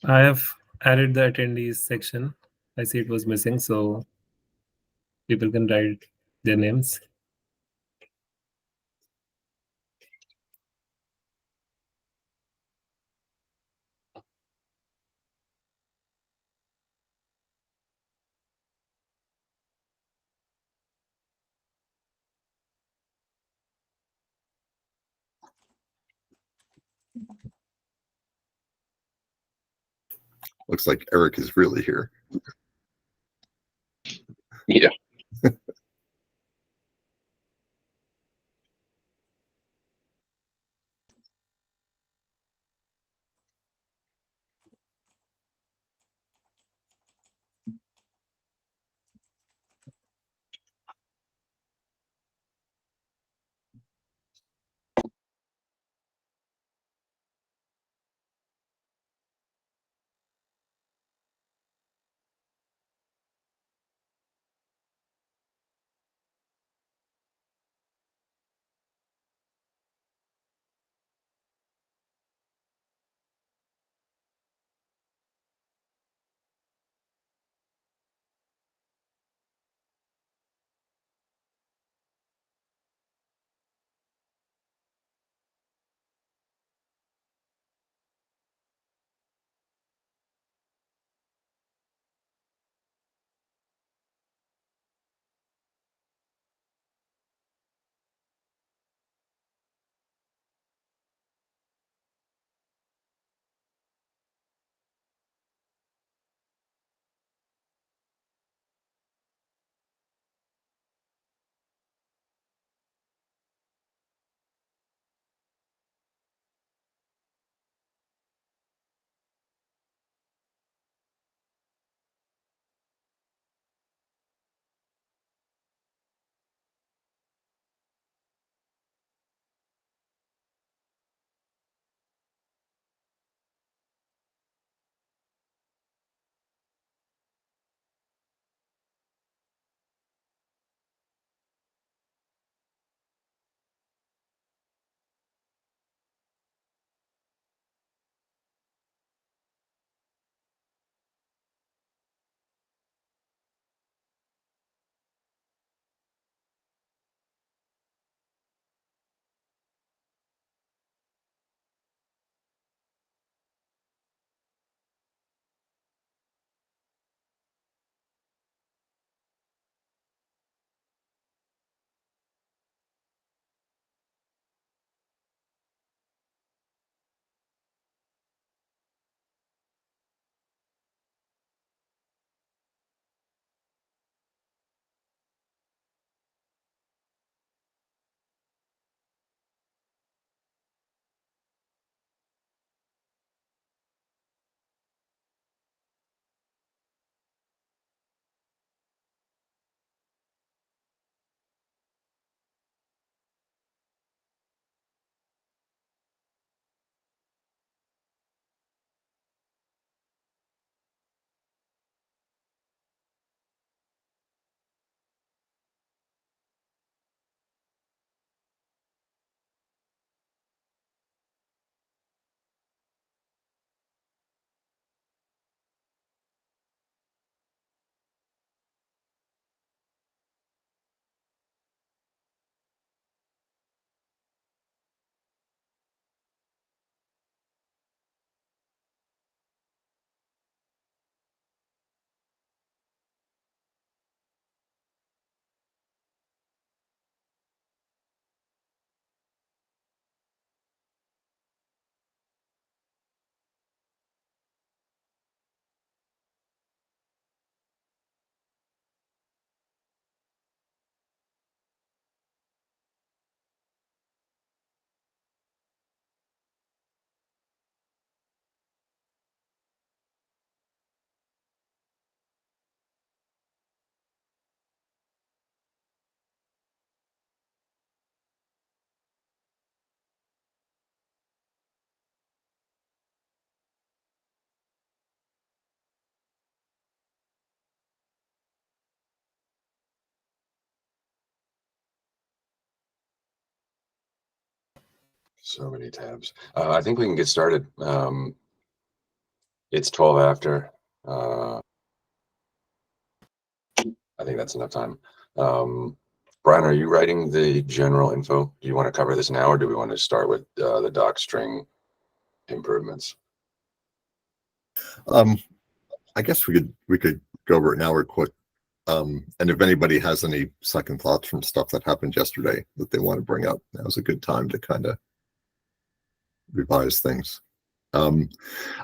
I have added the attendees section. I see it was missing, so people can write their names. Looks like Eric is really here. Yeah. So many tabs. I think we can get started. It's 12 after. I think that's enough time. Brian, are you writing the general info? Do you want to cover this now, or do we want to start with the doc string improvements? I guess we could go over it now real quick. And if anybody has any second thoughts from stuff that happened yesterday that they want to bring up, now's a good time to kind of revise things. I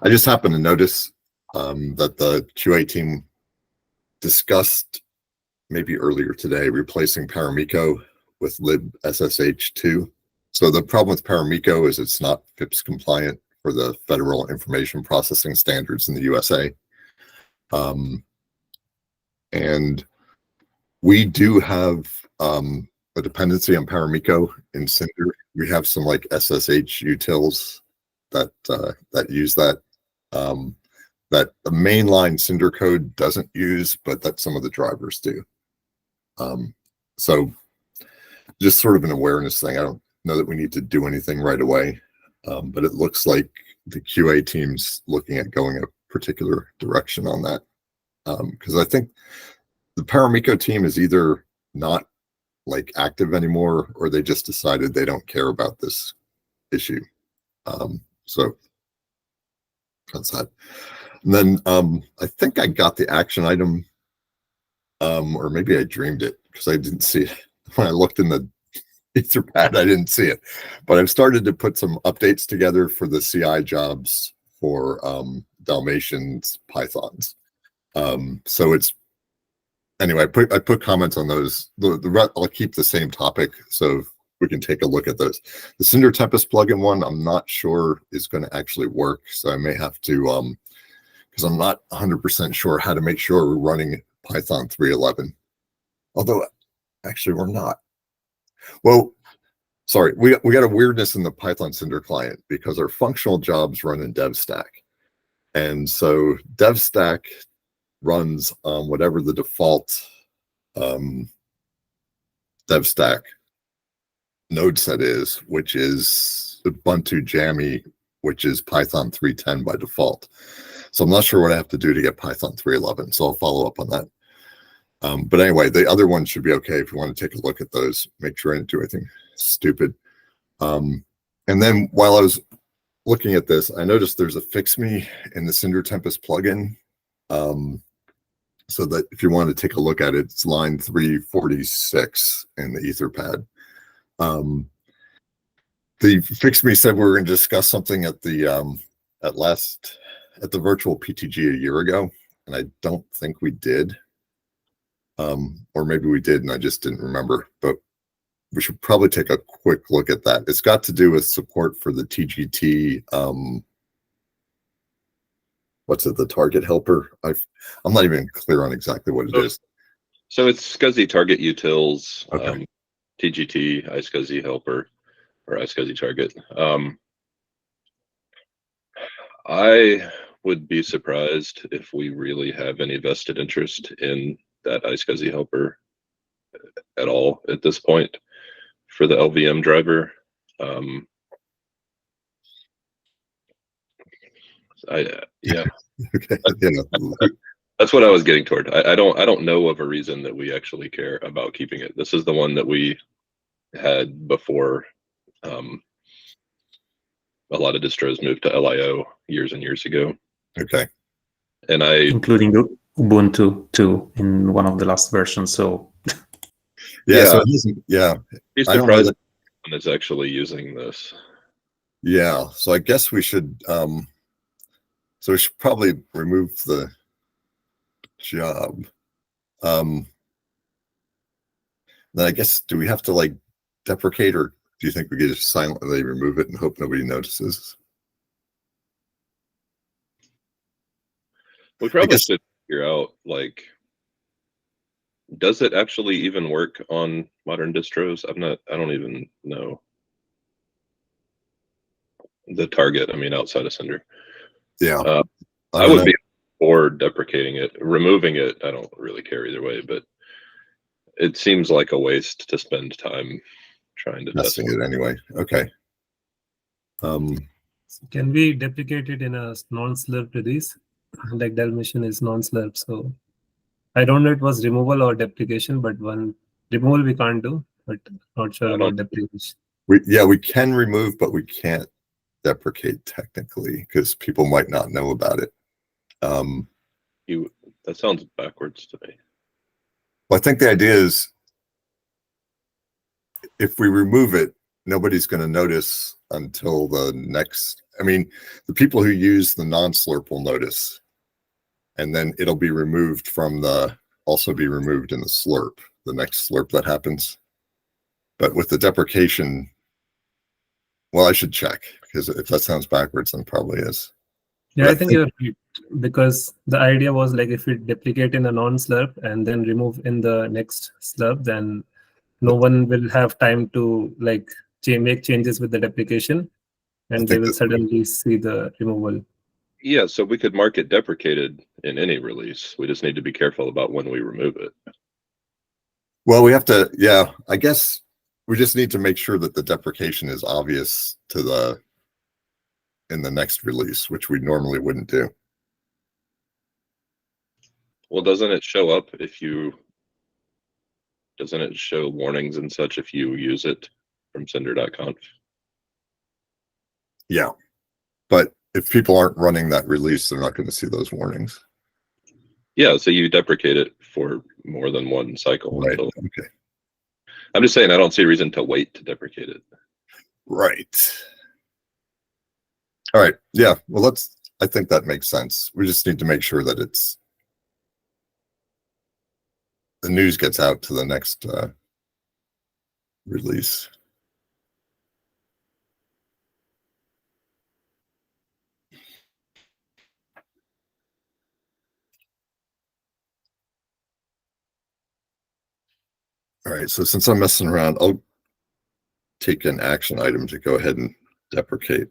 just happened to notice that the QA team discussed maybe earlier today replacing Paramico with libssh2. So the problem with Paramico is it's not FIPS compliant for the Federal Information Processing Standards in the USA. And we do have a dependency on Paramico in Cinder. We have some like SSH utils that use that that the mainline Cinder code doesn't use, but that some of the drivers do. So just sort of an awareness thing. I don't know that we need to do anything right away, but it looks like the QA team's looking at going a particular direction on that. Because I think the Paramico team is either not like active anymore, or they just decided they don't care about this issue. So that's that. And then I think I got the action item, or maybe I dreamed it because I didn't see it. When I looked in the Etherpad, I didn't see it. But I've started to put some updates together for the CI jobs for Dalmation's Pythons. So it's anyway. I put comments on those. I'll keep the same topic so we can take a look at those. The Cinder Tempest plugin one, I'm not sure is going to actually work, so I may have to because I'm not 100% sure how to make sure we're running Python 3.11. Although actually we're not. Well, sorry, we got a weirdness in the Python Cinder client because our functional jobs run in DevStack, and so DevStack runs on whatever the default DevStack node set is, which is Ubuntu Jammy, which is Python 3.10 by default. So I'm not sure what I have to do to get Python 3.11, so I'll follow up on that. But anyway, the other one should be okay if you want to take a look at those. Make sure I didn't do anything stupid. And then while I was looking at this, I noticed there's a fix me in the Cinder Tempest plugin. So that if you want to take a look at it, it's line 346 in the Etherpad. The fix me said we were going to discuss something at the virtual PTG a year ago, and I don't think we did. Or maybe we did and I just didn't remember, but we should probably take a quick look at that. It's got to do with support for the TGT, what's it, the target helper? I'm not even clear on exactly what it is. So it's SCSI target utils, Okay. TGT, iSCSI helper, or iSCSI target. I would be surprised if we really have any vested interest in that iSCSI helper at all at this point for the LVM driver. Yeah. Okay. That's what I was getting toward. I don't know of a reason that we actually care about keeping it. This is the one that we had before a lot of distros moved to LIO years and years ago. Okay. And including Ubuntu too in one of the last versions. So yeah. So it isn't, yeah. Be surprised if someone is actually using this. Yeah. So I guess we should probably remove the job. Then I guess, do we have to like deprecate, or do you think we could just silently remove it and hope nobody notices? We probably should figure out, like, does it actually even work on modern distros? I don't even know the target. I mean, outside of Cinder. Yeah. I would be for deprecating it. Removing it, I don't really care either way, but it seems like a waste to spend time trying to testing it anyway. Okay. Can we deprecate it in a non-slurp release? Like Dalmation is non-slurp, so I don't know it was removal or deprecation, but one removal we can't do, but not sure I about don't- deprecation. we can remove, but we can't deprecate technically because people might not know about it. That sounds backwards to me. Well, I think the idea is if we remove it, nobody's going to notice until the next. I mean, the people who use the non-slurp will notice, and then it'll be removed from also be removed in the slurp, the next slurp that happens. But with the deprecation, well, I should check because if that sounds backwards, then it probably is. Yeah, But I think you're right, because the idea was like if we deprecate in a non-slurp and then remove in the next slurp, then no one will have time to like make changes with the deprecation, and they think will that- suddenly see the removal. Yeah, so we could mark it deprecated in any release. We just need to be careful about when we remove it. Well, we have to, yeah, I guess we just need to make sure that the deprecation is obvious in the next release, which we normally wouldn't do. Well, doesn't it show up doesn't it show warnings and such if you use it from cinder.conf? Yeah. But if people aren't running that release, they're not going to see those warnings. Yeah, so you deprecate it for more than one cycle. Right. Until, Okay. I'm just saying I don't see a reason to wait to deprecate it. Right. All right. Yeah. Well, I think that makes sense. We just need to make sure that the news gets out to the next release. All right. So since I'm messing around, I'll take an action item to go ahead and deprecate.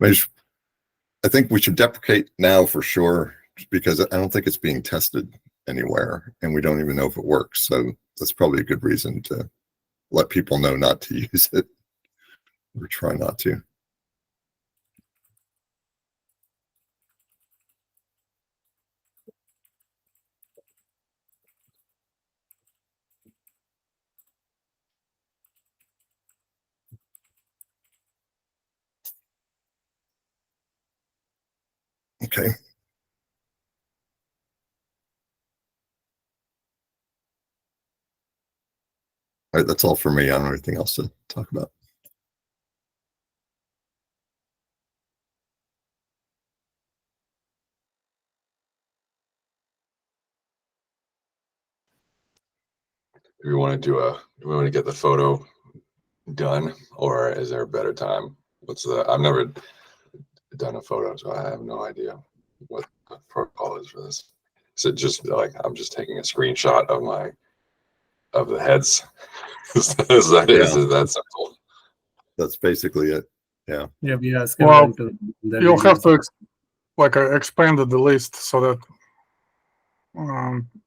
I think we should deprecate now for sure, because I don't think it's being tested anywhere and we don't even know if it works. So that's probably a good reason to let people know not to use it or try not to. Okay. All right, that's all for me. I don't have anything else to talk about. Do we want to get the photo done, or is there a better time? I've never done a photo, so I have no idea what the protocol is for this. Is it just like I'm just taking a screenshot of the heads? Is it that simple? That's basically it. Yeah. Yeah, we ask Well, everyone to. You'll have to expand the list so that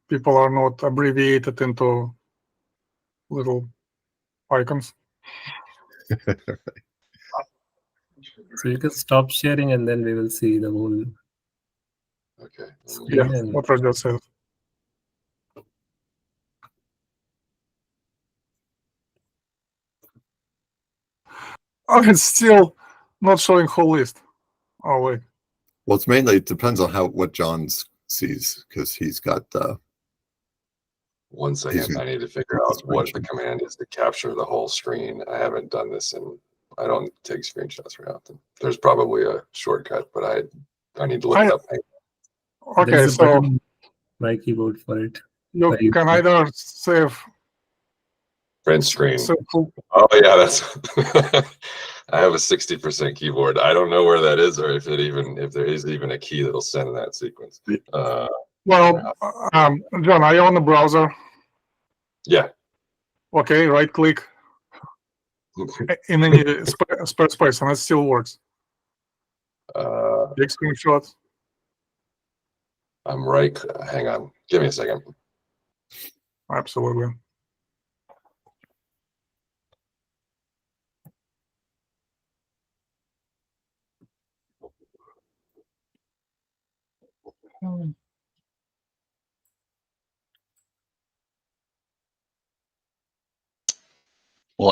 people are not abbreviated into little icons. So you can stop sharing, and then we will see the whole Okay. Yeah, screen. And what I just said. Oh, it's still not showing whole list. Oh wait. Well, it depends on what John sees, because he's got 1 second. I need to figure out what the command is to capture the whole screen. I haven't done this, and I don't take screenshots very often. There's probably a shortcut, but I need to look it up. Okay, there's a so button on my keyboard for it. you can either save. Print screen. full- Oh yeah, that's. I have a 60% keyboard. I don't know where that is, or if there is even a key that'll send that sequence. Well, John, are you on the browser? Yeah. Okay, right click in any spare space, and it still works. Big screenshot. I'm right. Hang on. Give me a second. Absolutely. Well,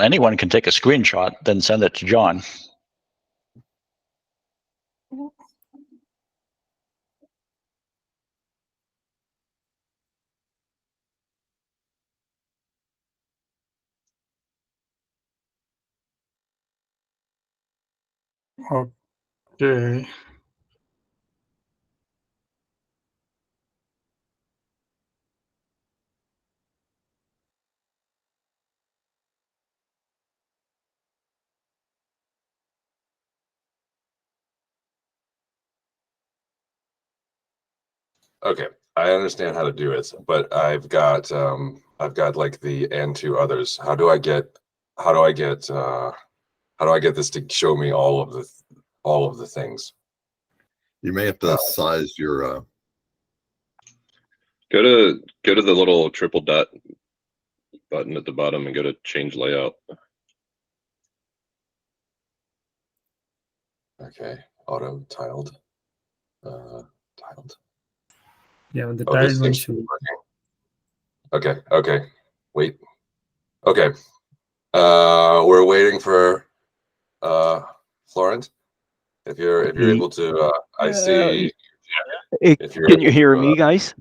anyone can take a screenshot, then send it to John. Okay. Okay, I understand how to do it, but I've got like the and two others. How do I get this to show me all of the things? You may have to size your Go to the little triple dot button at the bottom and go to change layout. Okay, auto tiled. Tiled. Yeah, the Oh, tiled this one thing's should. working. Okay. Wait. Okay. We're waiting for Florent. If you're able to, I see. If you're Can you able hear to, me, guys?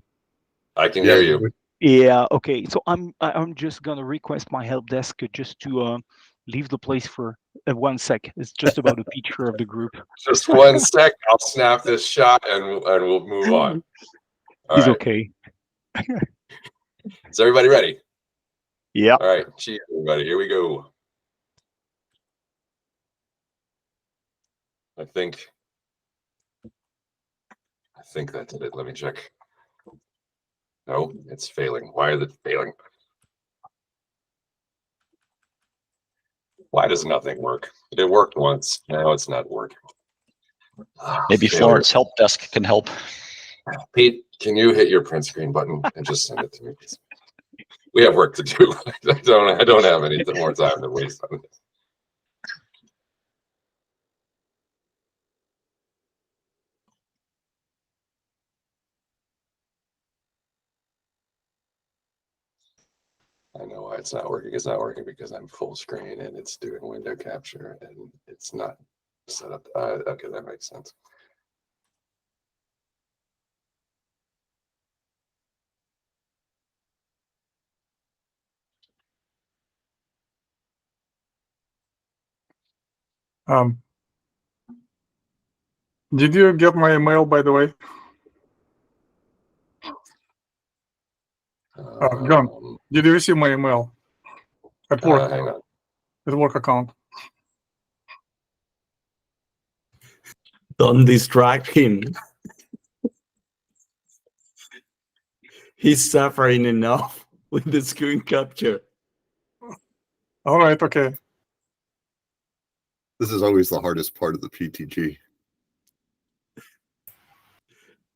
I can hear you. Yeah. Okay. So I'm just gonna request my help desk just to leave the place for 1 sec. It's just about a picture of the group. Just 1 sec. I'll snap this shot and we'll move on. All He's right. okay. Is everybody ready? Yeah. All right. Cheers, everybody. Here we go. I think that did it. Let me check. No, it's failing. Why is it failing? Why does nothing work? It worked once. Now it's not working. Maybe Failure. Florence help desk can help. Pete, can you hit your print screen button and just send it to me, please? We have work to do. I don't have any more time to waste on this. I know why it's not working. It's not working because I'm full screen and it's doing window capture and it's not set up. Okay, that makes sense. Did you get my email, by the way? John, did you receive my email at work? Hang on. At work account. Don't distract him. He's suffering enough with the screen capture. All right. Okay. This is always the hardest part of the PTG.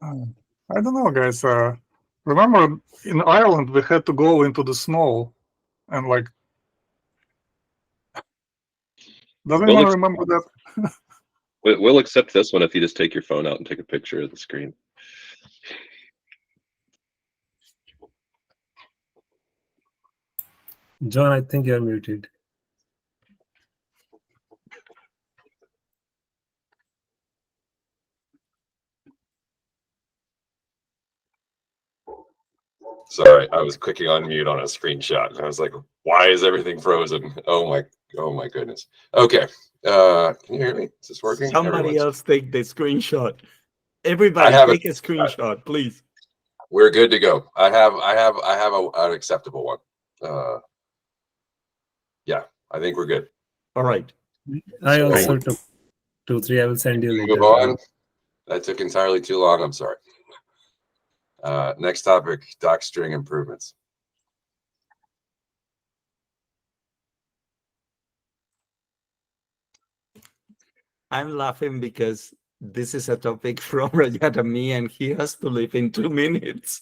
I don't know, guys. Remember, in Ireland, we had to go into the snow, and like, does anyone remember that? We'll accept this one if you just take your phone out and take a picture of the screen. John, I think you're muted. Sorry, I was clicking on mute on a screenshot and I was like, why is everything frozen? Oh my goodness. Okay. Can you hear me? Is this working? Somebody else take the screenshot. Everybody take a screenshot, please. We're good to go. I have an acceptable one. Yeah, I think we're good. All right. I also took 2, 3. I will send you later. Move on. That took entirely too long. I'm sorry. Next topic, doc string improvements. I'm laughing because this is a topic from Rajat and me, and he has to leave in 2 minutes.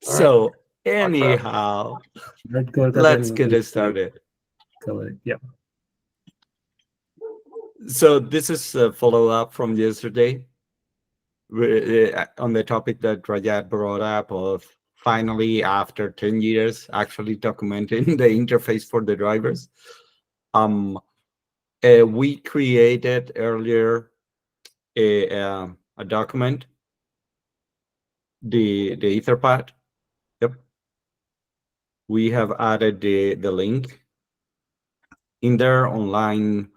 So anyhow, let's get started. Yeah. So this is a follow-up from yesterday. on the topic that Rajat brought up of finally, after 10 years, actually documenting the interface for the drivers. We created earlier a document, the Etherpad. Yep. We have added the link in there on line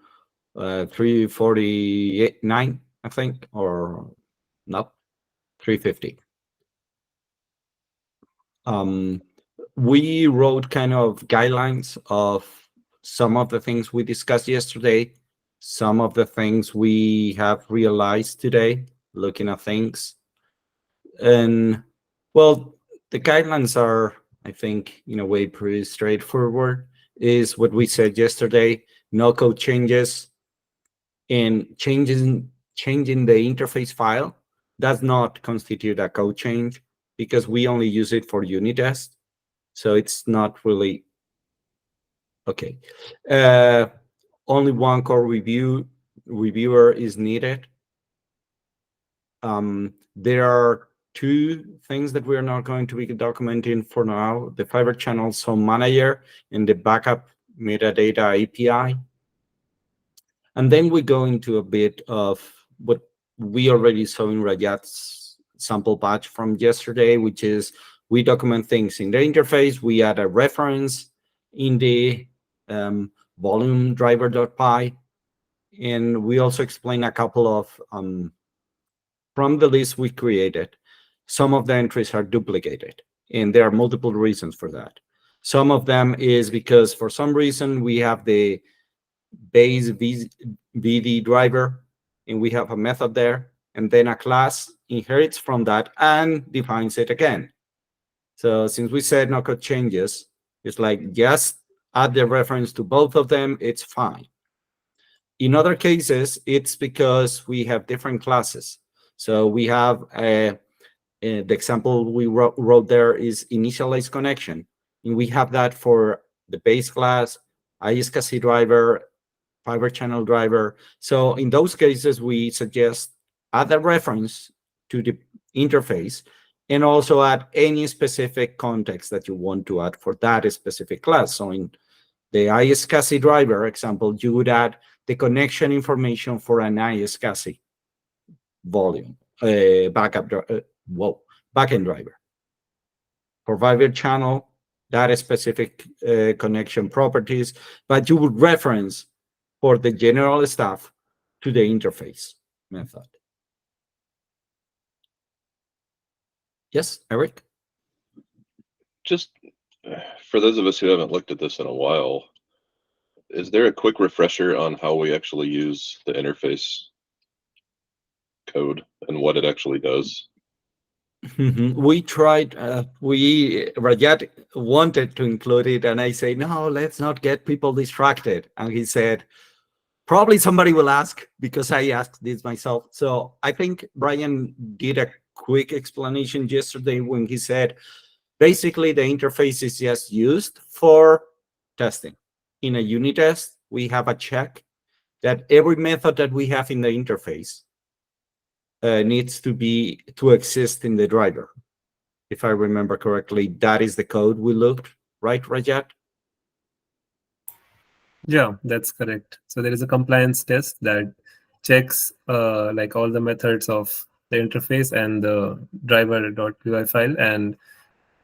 349, I think, or not 350. We wrote kind of guidelines of some of the things we discussed yesterday, some of the things we have realized today, looking at things. And well, the guidelines are, I think, in a way, pretty straightforward. Is what we said yesterday: no code changes, and changing the interface file does not constitute a code change because we only use it for unit test. So it's not really okay. Only one core reviewer is needed. There are two things that we are not going to be documenting for now: the Fiber Channel Zone Manager and the backup metadata API. And then we go into a bit of what we already saw in Rajat's sample batch from yesterday, which is we document things in the interface. We add a reference in the volume driver.py. And we also explain a couple of, from the list we created, some of the entries are duplicated. And there are multiple reasons for that. Some of them is because for some reason we have the base VD driver, and we have a method there, and then a class inherits from that and defines it again. So since we said no code changes, it's like just add the reference to both of them, it's fine. In other cases, it's because we have different classes. So we have the example we wrote there is initialize connection, and we have that for the base class, iSCSI driver, Fiber Channel driver. So in those cases, we suggest add a reference to the interface and also add any specific context that you want to add for that specific class. So in the iSCSI driver example, you would add the connection information for an iSCSI volume, backend driver. For Fiber Channel, that is specific connection properties, but you would reference for the general stuff to the interface method. Yes, Eric? Just for those of us who haven't looked at this in a while, is there a quick refresher on how we actually use the interface code and what it actually does? We tried, Rajat wanted to include it, and I say, no, let's not get people distracted. And he said, probably somebody will ask because I asked this myself. So I think Brian did a quick explanation yesterday when he said, basically the interface is just used for testing. In a unit test, we have a check that every method that we have in the interface needs to exist in the driver. If I remember correctly, that is the code we looked, right, Rajat? Yeah, that's correct. So there is a compliance test that checks like all the methods of the interface and the driver.py file and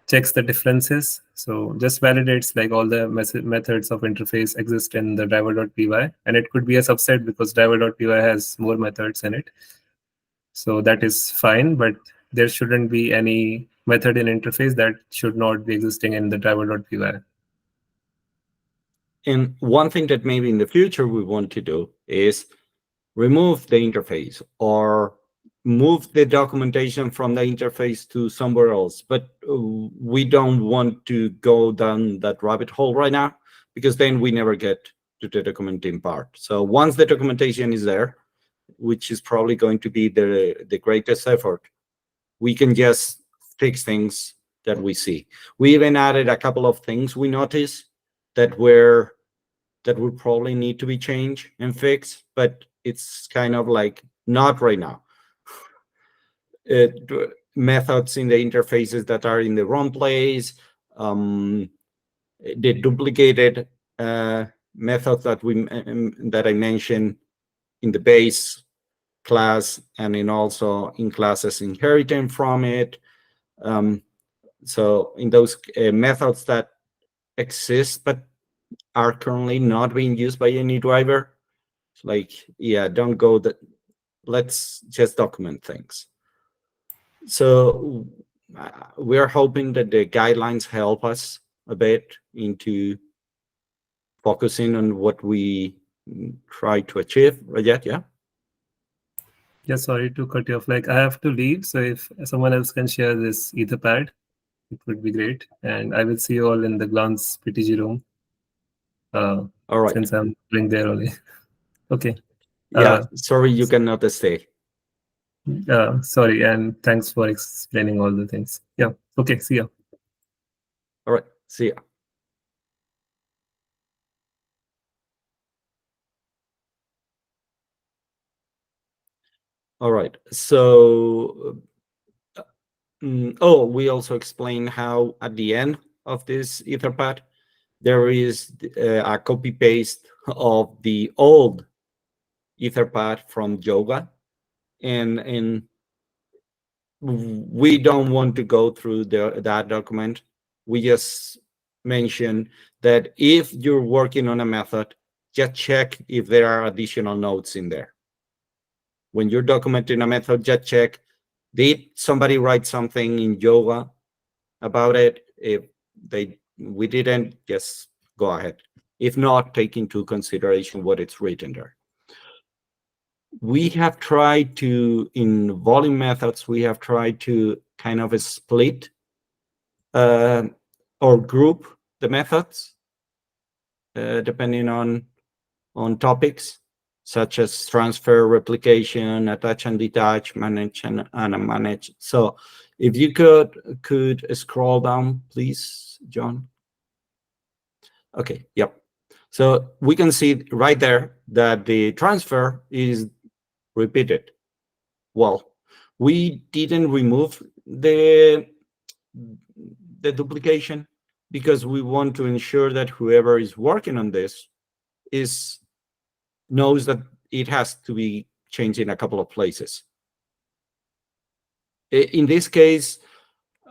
checks the differences. So just validates like all the methods of interface exist in the driver.py, and it could be a subset because driver.py has more methods in it. So that is fine, but there shouldn't be any method in interface that should not be existing in the driver.py. And one thing that maybe in the future we want to do is remove the interface or move the documentation from the interface to somewhere else. But we don't want to go down that rabbit hole right now, because then we never get to the documenting part. So once the documentation is there, which is probably going to be the greatest effort, we can just fix things that we see. We even added a couple of things we noticed that would probably need to be changed and fixed, but it's kind of like not right now. methods in the interfaces that are in the wrong place, the duplicated methods that I mentioned in the base class and also in classes inheriting from it. So in those methods that exist but are currently not being used by any driver, like, yeah, don't go that. Let's just document things. So we're hoping that the guidelines help us a bit into focusing on what we try to achieve. Rajat, yeah? Yeah, sorry to cut you off. Like, I have to leave, so if someone else can share this Etherpad, it would be great. And I will see you all in the Glance PTG room. All right. Since I'm playing there only. Okay. Yeah, sorry you cannot stay. Sorry, and thanks for explaining all the things. Yeah. Okay. See ya. All right. See ya. All right. So, we also explain how at the end of this Etherpad, there is a copy paste of the old Etherpad from Yoga, and we don't want to go through that document. We just mention that if you're working on a method, just check if there are additional nodes in there. When you're documenting a method, just check, did somebody write something in Yoga about it? If we didn't, just go ahead. If not, take into consideration what it's written there. We have tried to, in volume methods, we have tried to kind of split or group the methods depending on topics, such as transfer, replication, attach and detach, manage and unmanage. So if you could scroll down, please, John. Okay, yep. So we can see right there that the transfer is repeated. Well, we didn't remove the duplication because we want to ensure that whoever is working on this knows that it has to be changed in a couple of places. In this case,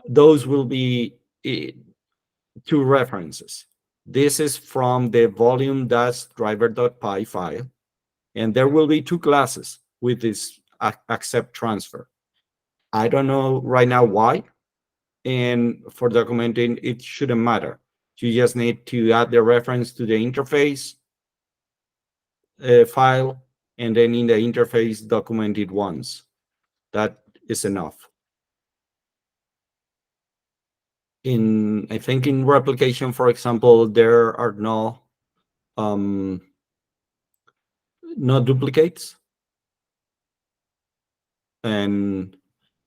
those will be two references. This is from the volume-driver.py file, and there will be two classes with this accept transfer. I don't know right now why, and for documenting, it shouldn't matter. You just need to add the reference to the interface file, and then in the interface, document it once. That is enough. I think in replication, for example, there are no duplicates. And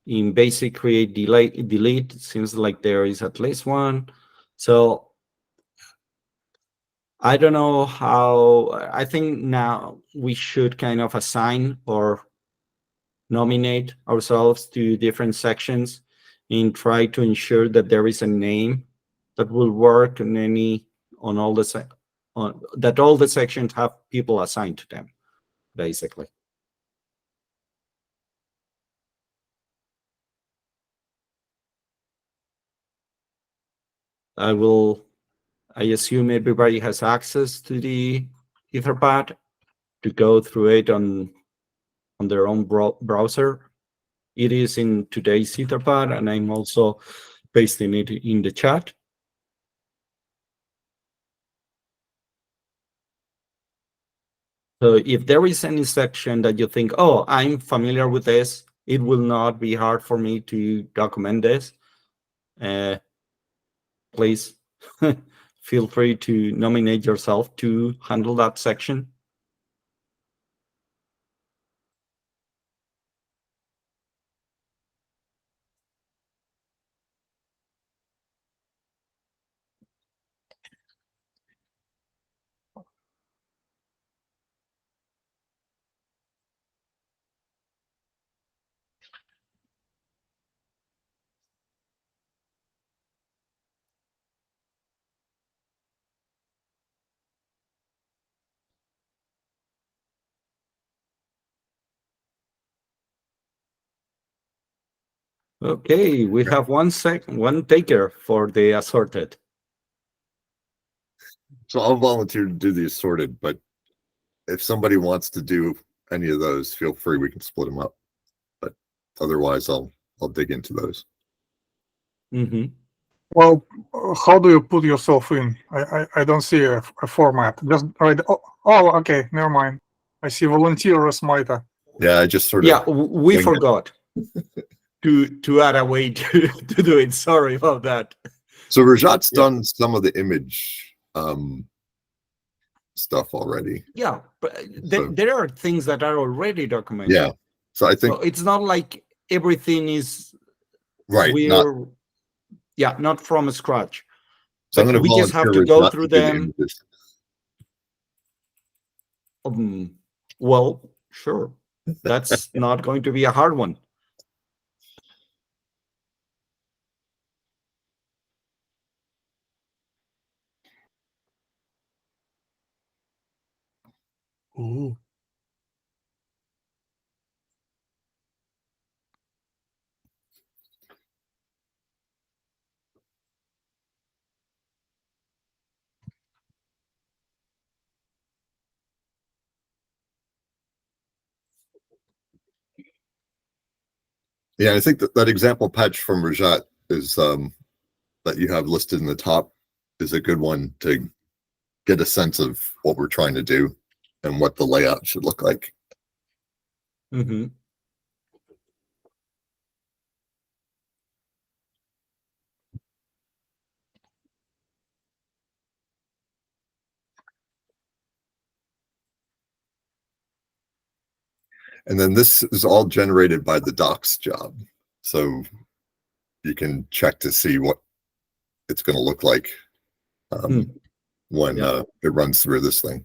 in basic create delete, it seems like there is at least one. So I don't know how. I think now we should kind of assign or nominate ourselves to different sections and try to ensure that there is a name that will work on all the that all the sections have people assigned to them, basically. I assume everybody has access to the Etherpad to go through it on their own browser. It is in today's Etherpad, and I'm also pasting it in the chat. So if there is any section that you think, oh, I'm familiar with this, it will not be hard for me to document this, please feel free to nominate yourself to handle that section. Okay, we have one taker for the assorted. So I'll volunteer to do the assorted, but if somebody wants to do any of those, feel free. We can split them up. But otherwise, I'll dig into those. Mm-hmm. Well, how do you put yourself in? I don't see a format. Just right. Oh, okay. Never mind. I see volunteer as Maita. Yeah, I just sort of. Yeah, we winged it. forgot to add a way to do it. Sorry about that. So Rajat's done some of the image stuff already. Yeah, but So- there are things that are already documented. Yeah. So I think So it's not like everything is right. not from scratch. So I'm But going to we just have to volunteer go Rajat through to do the them. images. Well, sure. That's not going to be a hard one. Ooh. Yeah, I think that example patch from Rajat is that you have listed in the top is a good one to get a sense of what we're trying to do and what the layout should look like. Mm-hmm. And then this is all generated by the docs job. So you can check to see what it's going to look like when it runs through this thing.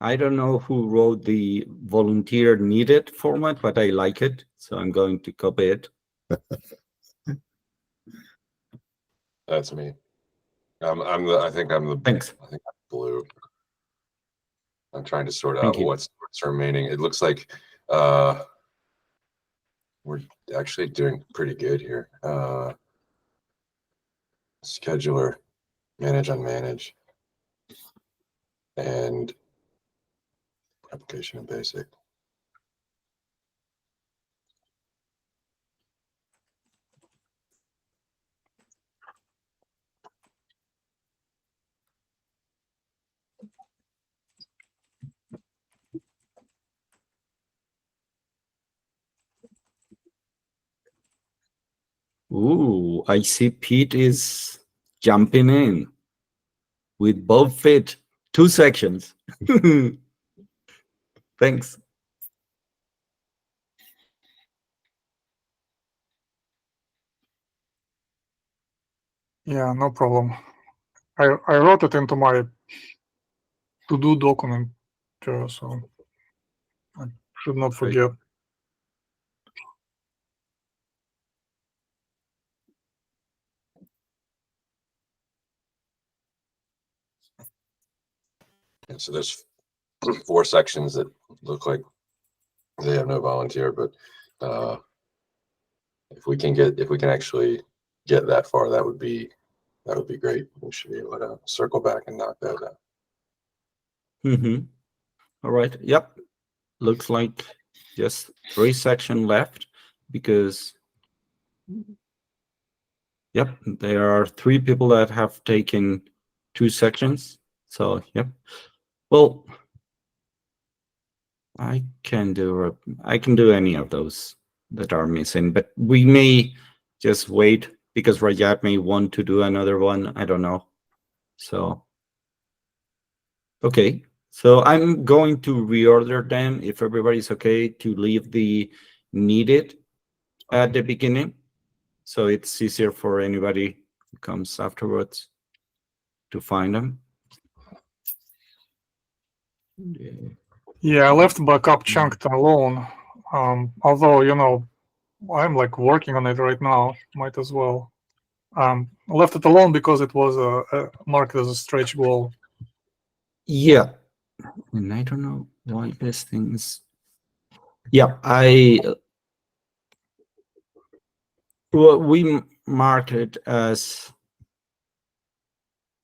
I don't know who wrote the volunteer needed format, but I like it, so I'm going to copy it. That's me. I think I'm the. Thanks. I think I'm blue. I'm trying to sort Thank out you. what's remaining. It looks like we're actually doing pretty good here. Scheduler, manage, unmanage, and application and basic. Ooh, I see Pete is jumping in with both feet, 2 sections. Thanks. Yeah, no problem. I wrote it into my to-do document, so I should not forget. And so there's 4 sections that look like they have no volunteer, but if we can actually get that far, that would be great. We should be able to circle back and knock that out. Mm-hmm. All right. Yep. Looks like just 3 sections left because, yep, there are 3 people that have taken 2 sections. So, yep. Well, I can do any of those that are missing, but we may just wait because Rajat may want to do another one. I don't know. So, okay. So I'm going to reorder them if everybody's okay to leave the needed at the beginning. So it's easier for anybody who comes afterwards to find them. Yeah, I left backup chunked alone. Although, I'm like working on it right now. Might as well. left it alone because it was marked as a stretch goal. Yeah, and I don't know why this thing's. Yeah, well, we marked it as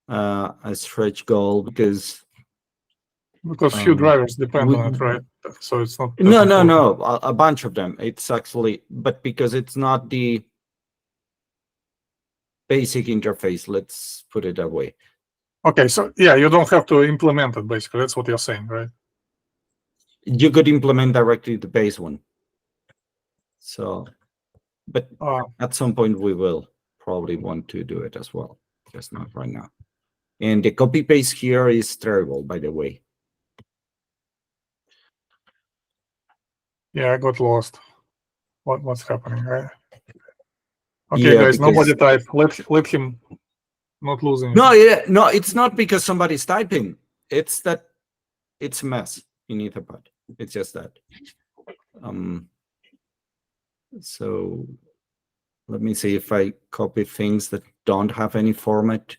a stretch goal because few drivers depend on it, right? So it's not. No, a bunch of them. It's actually, but because it's not the basic interface, let's put it that way. Okay, so yeah, you don't have to implement it. Basically, that's what you're saying, right? You could implement directly the base one. So, but at some point we will probably want to do it as well. Just not right now. And the copy paste here is terrible, by the way. Yeah, I got lost. What's happening, right? Okay, Yeah, guys, because... nobody type. Let him not losing. No, yeah, no, it's not because somebody's typing. It's that it's a mess in Etherpad. It's just that. So let me see if I copy things that don't have any format.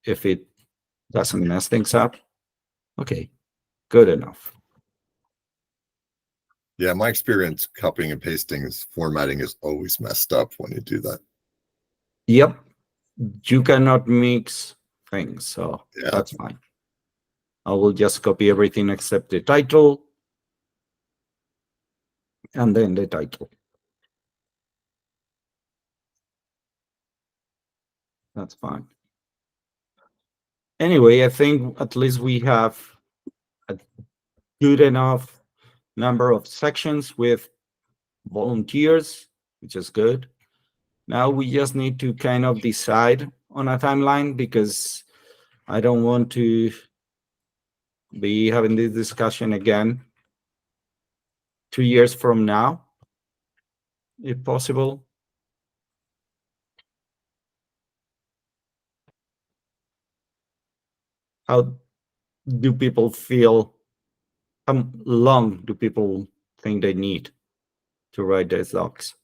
If it doesn't mess things up. Okay, good enough. Yeah, my experience copying and pasting is formatting is always messed up when you do that. Yep, you cannot mix things, so yeah, that's fine. I will just copy everything except the title and then the title. That's fine. Anyway, I think at least we have a good enough number of sections with volunteers, which is good. Now we just need to kind of decide on a timeline because I don't want to be having this discussion again 2 years from now, if possible. How do people feel? How long do people think they need to write these docs?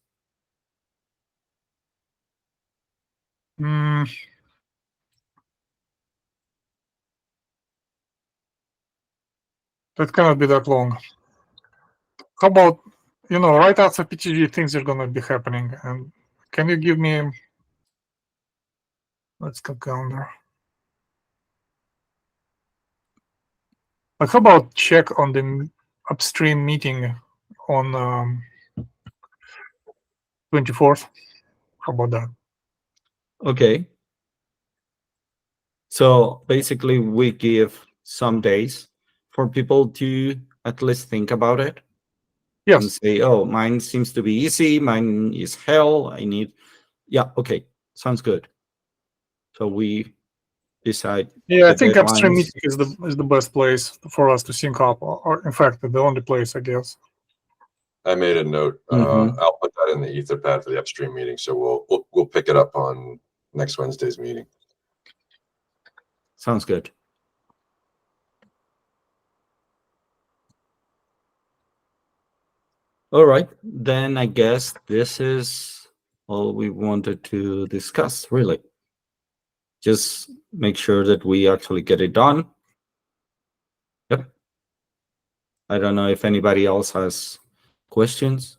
That cannot be that long. How about, right after PTG, things are going to be happening. And can you give me, let's go calendar. Like, how about check on the upstream meeting on 24th? How about that? Okay. So basically we give some days for people to at least think about it. Yes. And say, oh, mine seems to be easy. Mine is hell. I need, yeah, okay. Sounds good. So we decide. Yeah, I think upstream meeting is the best place for us to sync up, or in fact, the only place, I guess. I made a note. I'll put that in the Etherpad for the upstream meeting, so we'll pick it up on next Wednesday's meeting. Sounds good. All right, then I guess this is all we wanted to discuss, really. Just make sure that we actually get it done. Yep. I don't know if anybody else has questions.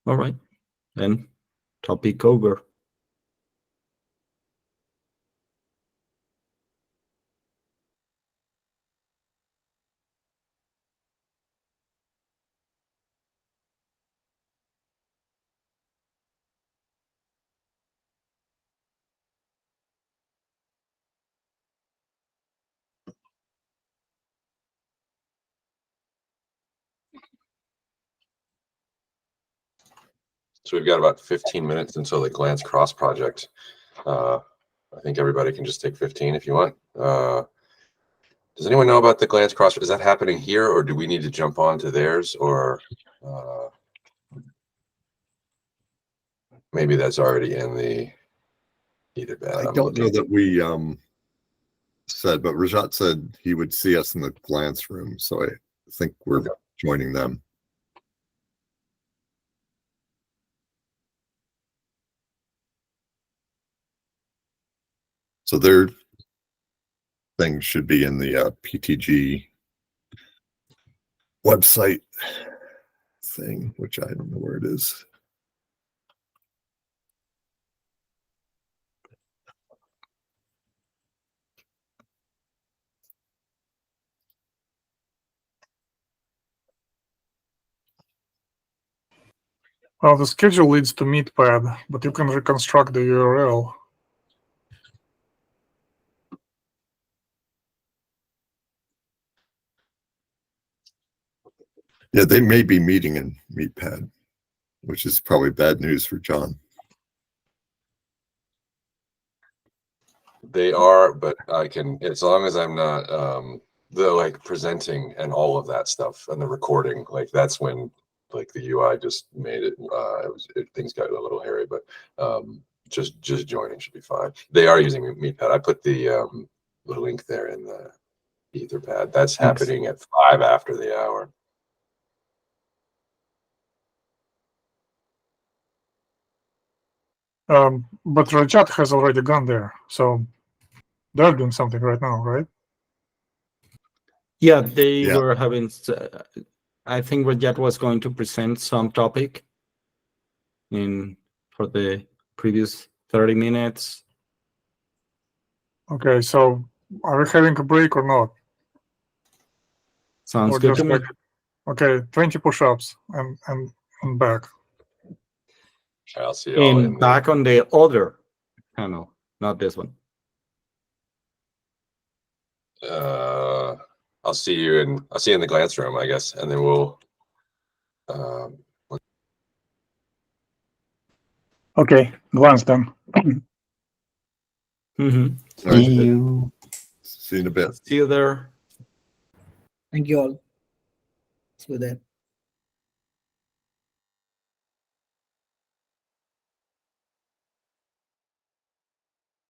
All right, then topic over. So we've got about 15 minutes until the Glance Cross project. I think everybody can just take 15 if you want. Does anyone know about the Glance Cross? Is that happening here, or do we need to jump on to theirs, or maybe that's already in the Etherpad? bad. I I'm don't know looking. that we said, but Rajat said he would see us in the glance room, so I think we're Okay. joining them. So their thing should be in the PTG website thing, which I don't know where it is. Well, the schedule leads to Meetpad, but you can reconstruct the URL. Yeah, they may be meeting in Meetpad, which is probably bad news for John. They are, but I can, as long as I'm not the like presenting and all of that stuff and the recording, like that's when like the UI just made it. Things got a little hairy, but just joining should be fine. They are using Meetpad. I put the link there in the Etherpad. That's Thanks. happening at 5 after the hour. But Rajat has already gone there, so they're doing something right now, right? Yeah, they Yeah. were having. I think Rajat was going to present some topic for the previous 30 minutes. Okay, so are we having a break or not? Sounds Or good just to me. like, okay, 20 push-ups and back. I'll see y'all in And back on the other panel, not this one. I'll see you in the glance room, I guess, and then we'll Okay, glance done. Mm-hmm. All right, See you. see you in a bit. See you there. Thank you all. See you there.